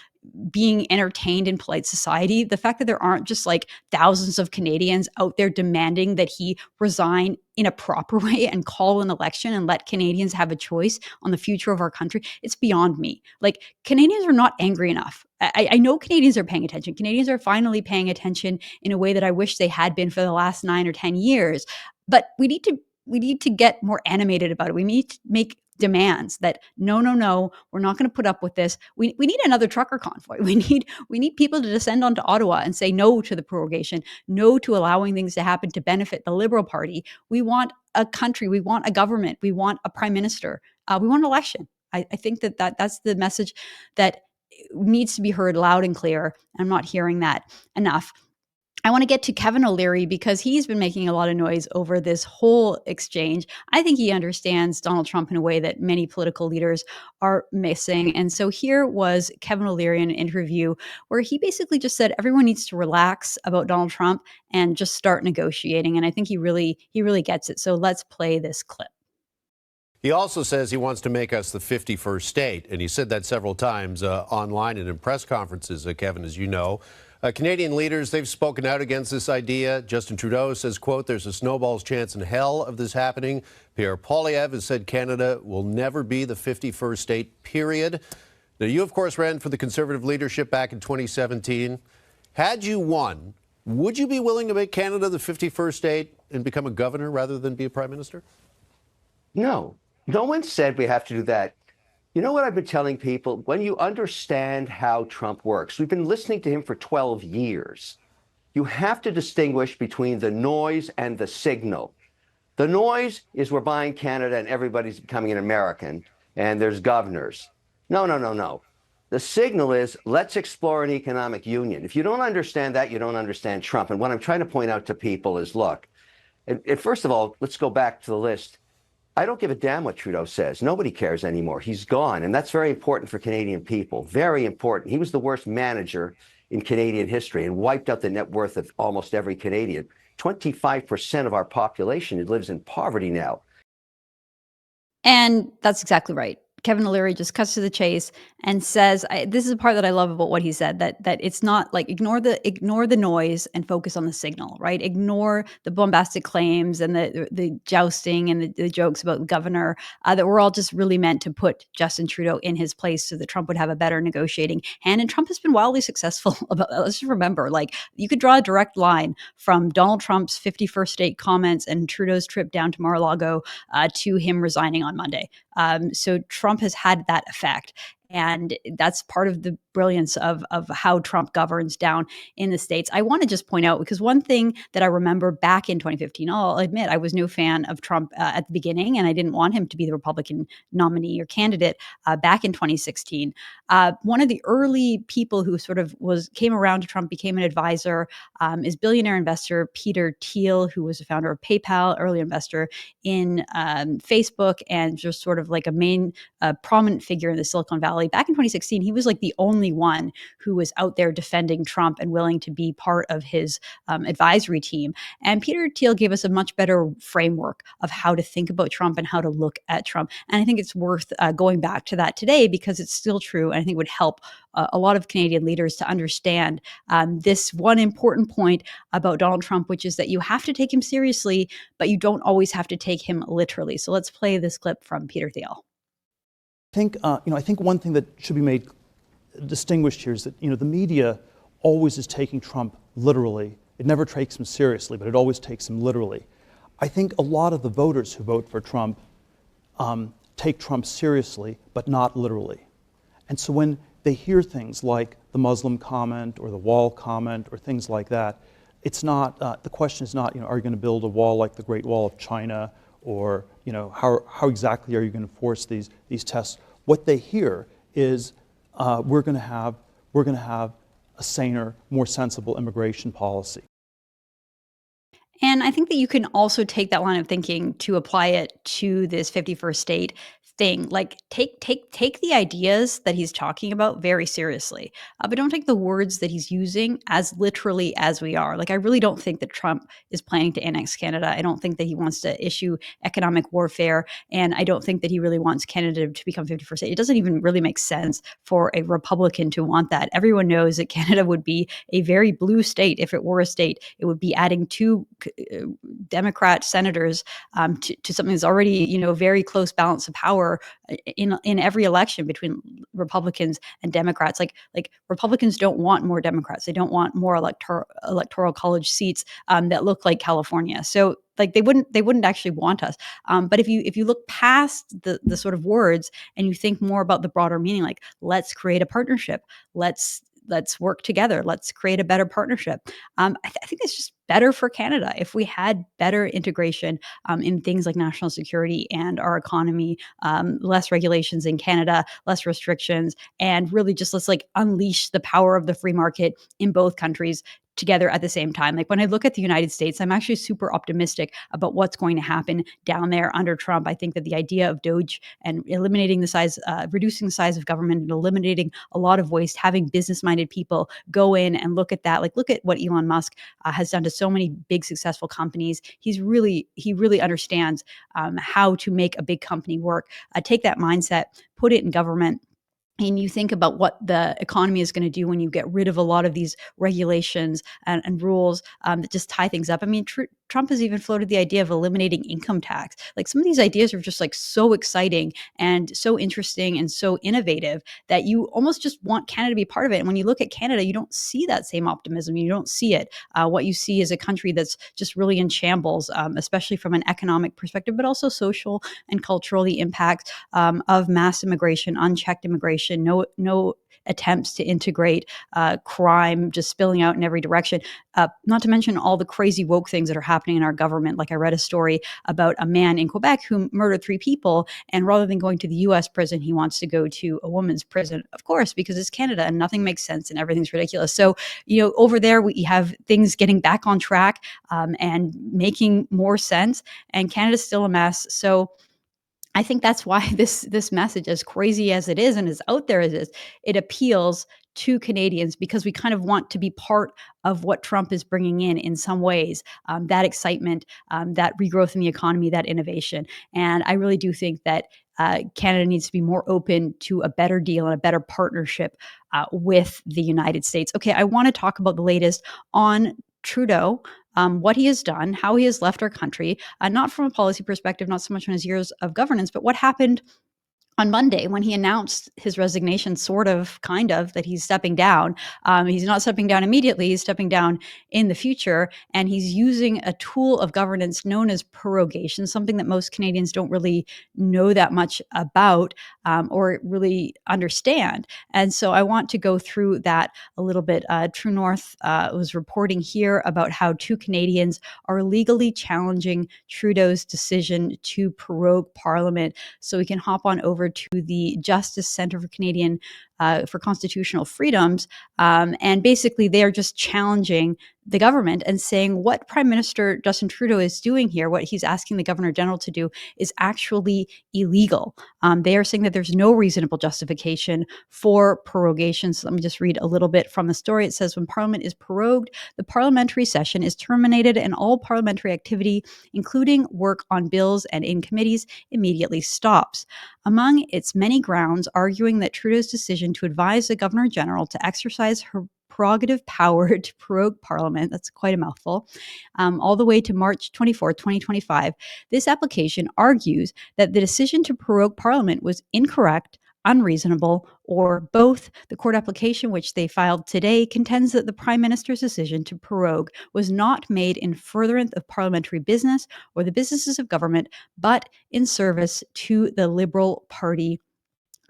being entertained in polite society, the fact that there aren't just like thousands of Canadians out there demanding that he resign in a proper way and call an election and let Canadians have a choice on the future of our country, it's beyond me. Like, Canadians are not angry enough. I know Canadians are paying attention. Canadians are finally paying attention in a way that I wish they had been for the last 9 or 10 years. But we need to get more animated about it. We need to make demands that no, we're not going to put up with this. We need another trucker convoy. We need people to descend onto Ottawa and say no to the prorogation, no to allowing things to happen to benefit the Liberal Party. We want a country, we want a government, we want a prime minister, we want an election. I think that's the message that needs to be heard loud and clear. I'm not hearing that enough. I want to get to Kevin O'Leary because he's been making a lot of noise over this whole exchange. I think he understands Donald Trump in a way that many political leaders are missing. And so here was Kevin O'Leary in an interview where he basically just said everyone needs to relax about Donald Trump and just start negotiating. And I think he really gets it. So let's play this clip. He also says he wants to make us the 51st state. And he said that several times online and in press conferences, Kevin, as you know. Canadian leaders, they've spoken out against this idea. Justin Trudeau says, quote, there's a snowball's chance in hell of this happening. Pierre Poilievre has said Canada will never be the 51st state, period. Now, you, of course, ran for the Conservative leadership back in 2017. Had you won, would you be willing to make Canada the 51st state and become a governor rather than be a prime minister? No. No one said we have to do that. You know what I've been telling people? When you understand how Trump works, we've been listening to him for 12 years. You have to distinguish between the noise and the signal. The noise is we're buying Canada and everybody's becoming an American and there's governors. No. The signal is let's explore an economic union. If you don't understand that, you don't understand Trump. And what I'm trying to point out to people is, look, and first of all, let's go back to the list. I don't give a damn what Trudeau says. Nobody cares anymore. He's gone. And that's very important for Canadian people. Very important. He was the worst manager in Canadian history and wiped out the net worth of almost every Canadian. 25% of our population lives in poverty now. And that's exactly right. Kevin O'Leary just cuts to the chase and says, this is the part that I love about what he said, that it's not like ignore the noise and focus on the signal, right? Ignore the bombastic claims and the jousting and the jokes about the governor that were all just really meant to put Justin Trudeau in his place so that Trump would have a better negotiating hand. And Trump has been wildly successful about that. Let's just remember, like, you could draw a direct line from Donald Trump's 51st state comments and Trudeau's trip down to Mar-a-Lago to him resigning on Monday. So Trump has had that effect. And that's part of the brilliance of how Trump governs down in the States. I want to just point out, because one thing that I remember back in 2015, I'll admit I was no fan of Trump at the beginning, and I didn't want him to be the Republican nominee or candidate back in 2016. One of the early people who sort of came around to Trump, became an advisor, is billionaire investor Peter Thiel, who was the founder of PayPal, early investor in Facebook, and just sort of like a main prominent figure in the Silicon Valley. Back in 2016, he was like the only one who was out there defending Trump and willing to be part of his advisory team. And Peter Thiel gave us a much better framework of how to think about Trump and how to look at Trump. And I think it's worth going back to that today because it's still true. And I think would help a lot of Canadian leaders to understand this one important point about Donald Trump, which is that you have to take him seriously, but you don't always have to take him literally. So let's play this clip from Peter Thiel. I think one thing that should be made distinguished here is that, the media always is taking Trump literally It never takes him seriously, but it always takes him literally. I think a lot of the voters who vote for Trump take Trump seriously, but not literally. And so when they hear things like the Muslim comment or the wall comment or things like that, it's not, the question is not, are you going to build a wall like the Great Wall of China, or how exactly are you going to enforce these tests? What they hear is we're going to have a saner, more sensible immigration policy. And I think that you can also take that line of thinking to apply it to this 51st state thing. Like take the ideas that he's talking about very seriously, but don't take the words that he's using as literally as we are. Like I really don't think that Trump is planning to annex Canada. I don't think that he wants to issue economic warfare, and I don't think that he really wants Canada to become 51st state. It doesn't even really make sense for a Republican to want that. Everyone knows that Canada would be a very blue state if it were a state. It would be adding two Democrat senators to something that's already, very close balance of power in every election between Republicans and Democrats. Like Republicans don't want more Democrats. They don't want more electoral college seats that look like California. So like they wouldn't actually want us. But if you look past the sort of words and you think more about the broader meaning, like let's create a partnership, let's work together, let's create a better partnership. I think it's just better for Canada if we had better integration in things like national security and our economy, less regulations in Canada, less restrictions, and really just let's like unleash the power of the free market in both countries together at the same time. Like when I look at the United States, I'm actually super optimistic about what's going to happen down there under Trump. I think that the idea of DOGE and eliminating the size, reducing the size of government and eliminating a lot of waste, having business-minded people go in and look at that. Like look at what Elon Musk has done to so many big successful companies. He really understands how to make a big company work. Take that mindset, put it in government, and you think about what the economy is going to do when you get rid of a lot of these regulations and rules that just tie things up. I mean, Trump has even floated the idea of eliminating income tax. Like some of these ideas are just like so exciting and so interesting and so innovative that you almost just want Canada to be part of it. And when you look at Canada, you don't see that same optimism. You don't see it. What you see is a country that's just really in shambles, especially from an economic perspective, but also social and cultural, the impact of mass immigration, unchecked immigration, no attempts to integrate, crime just spilling out in every direction, not to mention all the crazy woke things that are happening in our government. Like I read a story about a man in Quebec who murdered 3 people, and rather than going to the US prison, he wants to go to a woman's prison, of course, because it's Canada and nothing makes sense and everything's ridiculous. So, over there we have things getting back on track and making more sense, and Canada's still a mess. So I think that's why this message, as crazy as it is and as out there as it is, it appeals to Canadians because we kind of want to be part of what Trump is bringing in some ways, that excitement, that regrowth in the economy, that innovation. And I really do think that Canada needs to be more open to a better deal and a better partnership with the United States. Okay, I want to talk about the latest on Trudeau, what he has done, how he has left our country, not from a policy perspective, not so much on his years of governance, but what happened on Monday when he announced his resignation, kind of, that he's stepping down. He's not stepping down immediately, he's stepping down in the future, and he's using a tool of governance known as prorogation, something that most Canadians don't really know that much about or really understand. And so I want to go through that a little bit. True North was reporting here about how 2 Canadians are legally challenging Trudeau's decision to prorogue Parliament. So we can hop on over to the Justice Centre for Canadian for Constitutional Freedoms, and basically they are just challenging the government and saying what Prime Minister Justin Trudeau is doing here, what he's asking the Governor General to do, is actually illegal. They are saying that there's no reasonable justification for prorogation. So let me just read a little bit from the story. It says, when Parliament is prorogued, the parliamentary session is terminated and all parliamentary activity, including work on bills and in committees, immediately stops. Among its many grounds, arguing that Trudeau's decision to advise the Governor General to exercise her prerogative power to prorogue Parliament, that's quite a mouthful, all the way to March 24, 2025, this application argues that the decision to prorogue Parliament was incorrect, unreasonable, or both. The court application, which they filed today, contends that the Prime Minister's decision to prorogue was not made in furtherance of parliamentary business or the businesses of government, but in service to the Liberal Party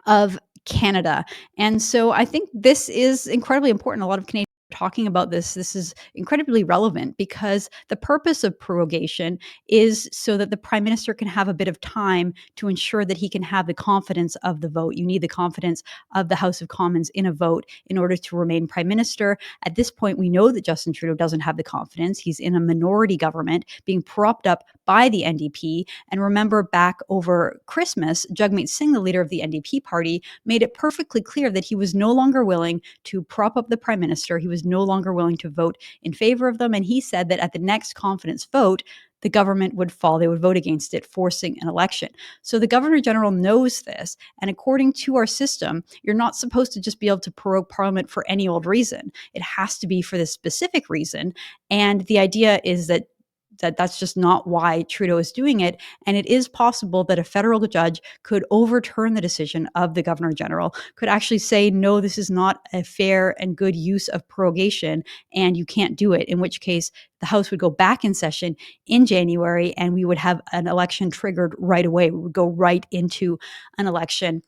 of Canada. And so I think this is incredibly important. A lot of Canadians are talking about this. This is incredibly relevant because the purpose of prorogation is so that the Prime Minister can have a bit of time to ensure that he can have the confidence of the vote. You need the confidence of the House of Commons in a vote in order to remain Prime Minister. At this point, we know that Justin Trudeau doesn't have the confidence. He's in a minority government being propped up by the NDP. And remember, back over Christmas, Jagmeet Singh, the leader of the NDP party, made it perfectly clear that he was no longer willing to prop up the Prime Minister. He was no longer willing to vote in favor of them. And he said that at the next confidence vote, the government would fall. They would vote against it, forcing an election. So the Governor General knows this. And according to our system, you're not supposed to just be able to prorogue Parliament for any old reason. It has to be for this specific reason. And the idea is that that's just not why Trudeau is doing it. And it is possible that a federal judge could overturn the decision of the Governor General, could actually say, no, this is not a fair and good use of prorogation, and you can't do it, in which case the House would go back in session in January, and we would have an election triggered right away. We would go right into an election.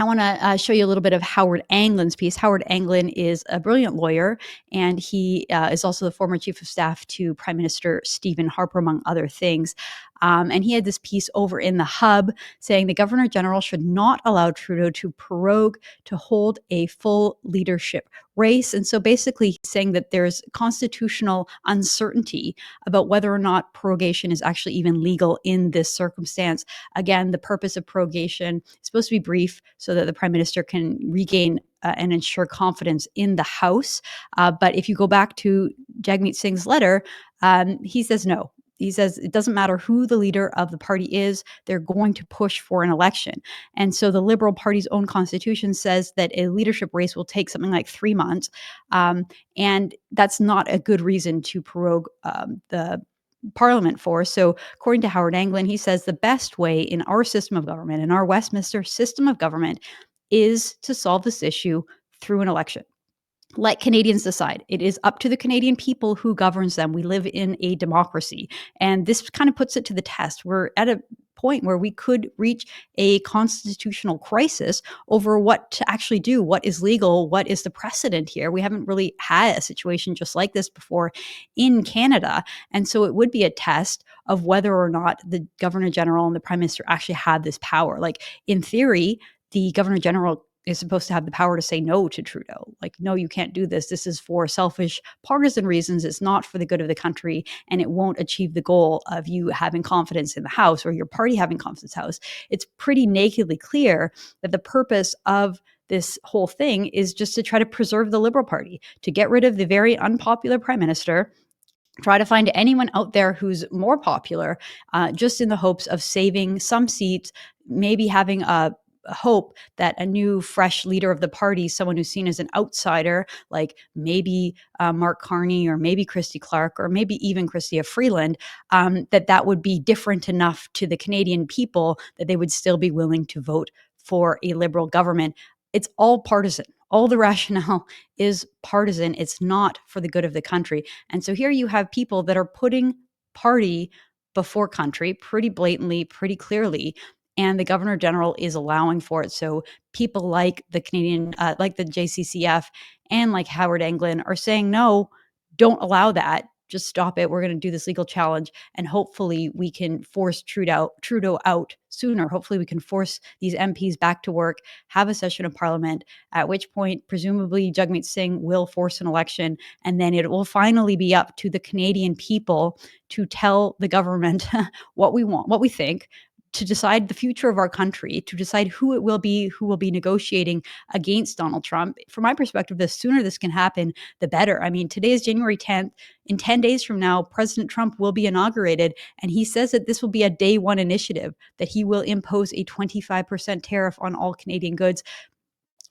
I want to show you a little bit of Howard Anglin's piece. Howard Anglin is a brilliant lawyer, and he is also the former chief of staff to Prime Minister Stephen Harper, among other things. And he had this piece over in the Hub saying the Governor General should not allow Trudeau to prorogue to hold a full leadership race. And so basically he's saying that there's constitutional uncertainty about whether or not prorogation is actually even legal in this circumstance. Again, the purpose of prorogation is supposed to be brief so that the Prime Minister can regain and ensure confidence in the House. But if you go back to Jagmeet Singh's letter, he says no. He says it doesn't matter who the leader of the party is, they're going to push for an election. And so the Liberal Party's own constitution says that a leadership race will take something like 3 months. And that's not a good reason to prorogue the Parliament for. So according to Howard Anglin, he says the best way in our system of government, in our Westminster system of government, is to solve this issue through an election. Let Canadians decide. It is up to the Canadian people who governs them. We live in a democracy. And this kind of puts it to the test. We're at a point where we could reach a constitutional crisis over what to actually do, what is legal, what is the precedent here. We haven't really had a situation just like this before in Canada. And so it would be a test of whether or not the Governor General and the Prime Minister actually had this power. Like, in theory, the Governor General is supposed to have the power to say no to Trudeau. Like, no, you can't do this. This is for selfish partisan reasons. It's not for the good of the country, and it won't achieve the goal of you having confidence in the House or your party having confidence in the House. It's pretty nakedly clear that the purpose of this whole thing is just to try to preserve the Liberal Party, to get rid of the very unpopular Prime Minister, try to find anyone out there who's more popular, just in the hopes of saving some seats, maybe having a hope that a new, fresh leader of the party, someone who's seen as an outsider, like maybe Mark Carney or maybe Christy Clark or maybe even Chrystia Freeland, that would be different enough to the Canadian people that they would still be willing to vote for a Liberal government. It's all partisan. All the rationale is partisan. It's not for the good of the country. And so here you have people that are putting party before country pretty blatantly, pretty clearly, and the Governor General is allowing for it. So people like the Canadian, like the JCCF and like Howard Anglin are saying, no, don't allow that. Just stop it. We're going to do this legal challenge, and hopefully we can force Trudeau out sooner. Hopefully we can force these MPs back to work, have a session of Parliament, at which point presumably Jagmeet Singh will force an election, and then it will finally be up to the Canadian people to tell the government what we want, what we think, to decide the future of our country, to decide who it will be, who will be negotiating against Donald Trump. From my perspective, the sooner this can happen, the better. I mean, today is January 10th. In 10 days from now, President Trump will be inaugurated, and he says that this will be a day one initiative, that he will impose a 25% tariff on all Canadian goods.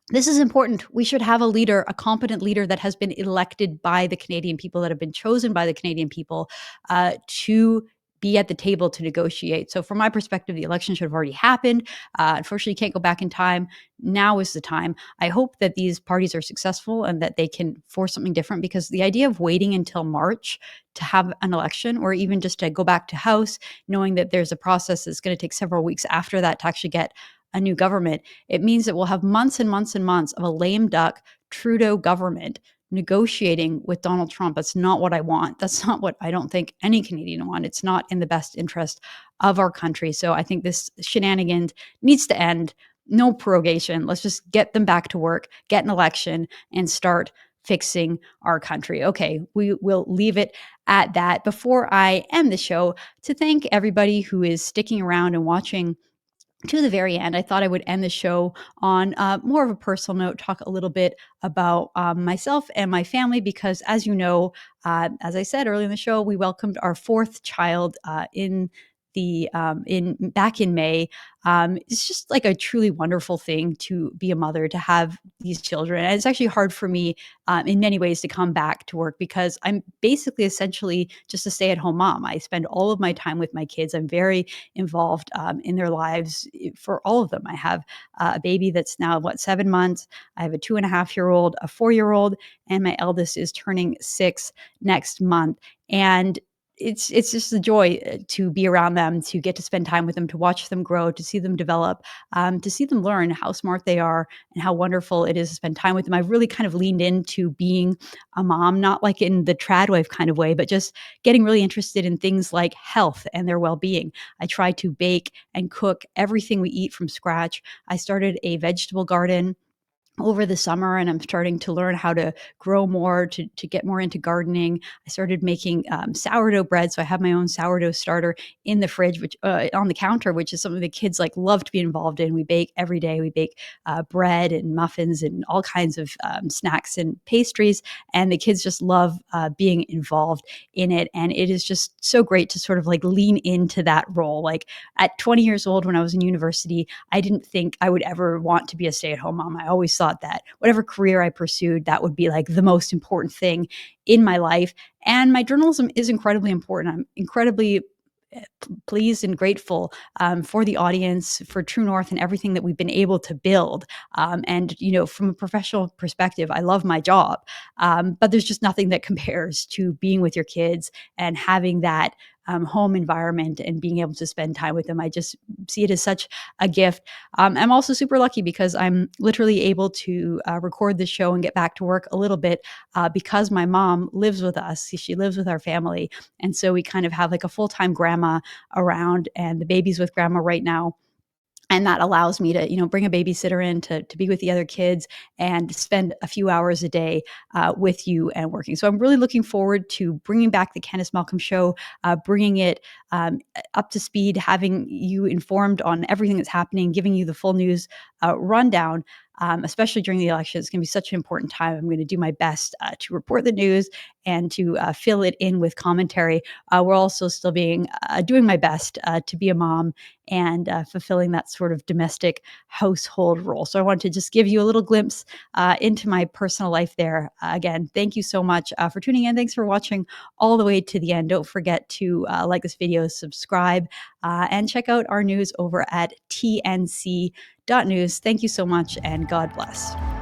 This is important. We should have a leader, a competent leader that has been elected by the Canadian people, that have been chosen by the Canadian people to be at the table to negotiate. So from my perspective, the election should have already happened. Unfortunately, you can't go back in time. Now is the time. I hope that these parties are successful and that they can force something different, because the idea of waiting until March to have an election, or even just to go back to House, knowing that there's a process that's going to take several weeks after that to actually get a new government, it means that we'll have months and months and months of a lame duck Trudeau government negotiating with Donald Trump. That's not what I want. That's not what I don't think any Canadian want. It's not in the best interest of our country. So I think this shenanigans needs to end. No prorogation. Let's just get them back to work, get an election, and start fixing our country. Okay, we will leave it at that. Before I end the show, to thank everybody who is sticking around and watching to the very end, I thought I would end the show on more of a personal note, talk a little bit about myself and my family, because as you know, as I said earlier in the show, we welcomed our fourth child back in May. It's just like a truly wonderful thing to be a mother, to have these children. And it's actually hard for me in many ways to come back to work, because I'm basically essentially just a stay-at-home mom. I spend all of my time with my kids. I'm very involved in their lives for all of them. I have a baby that's now 7 months. I have a 2.5-year-old, a 4-year-old, and my eldest is turning 6 next month. And it's just a joy to be around them, to get to spend time with them, to watch them grow, to see them develop, to see them learn how smart they are and how wonderful it is to spend time with them. I've really kind of leaned into being a mom, not like in the trad wife kind of way, but just getting really interested in things like health and their well-being. I try to bake and cook everything we eat from scratch. I started a vegetable garden over the summer, and I'm starting to learn how to grow more, to get more into gardening. I started making sourdough bread. So I have my own sourdough starter in the fridge, which on the counter, which is something the kids love to be involved in. We bake every day. We bake bread and muffins and all kinds of snacks and pastries. And the kids just love being involved in it. And it is just so great to sort of lean into that role. Like at 20 years old, when I was in university, I didn't think I would ever want to be a stay-at-home mom. I always thought that whatever career I pursued, that would be the most important thing in my life. And my journalism is incredibly important. I'm incredibly pleased and grateful for the audience, for True North, and everything that we've been able to build. And, from a professional perspective, I love my job. But there's just nothing that compares to being with your kids and having that home environment and being able to spend time with them. I just see it as such a gift. I'm also super lucky because I'm literally able to record this show and get back to work a little bit because my mom lives with us. She lives with our family. And so we kind of have a full-time grandma around, and the baby's with grandma right now. And that allows me to, bring a babysitter in to be with the other kids and spend a few hours a day with you and working. So I'm really looking forward to bringing back the Candice Malcolm Show, bringing it up to speed, having you informed on everything that's happening, giving you the full news rundown. Especially during the election. It's going to be such an important time. I'm going to do my best to report the news and to fill it in with commentary. We're also still doing my best to be a mom and fulfilling that sort of domestic household role. So I wanted to just give you a little glimpse into my personal life there. Again, thank you so much for tuning in. Thanks for watching all the way to the end. Don't forget to like this video, subscribe, and check out our news over at tnc.news. Thank you so much, and God bless.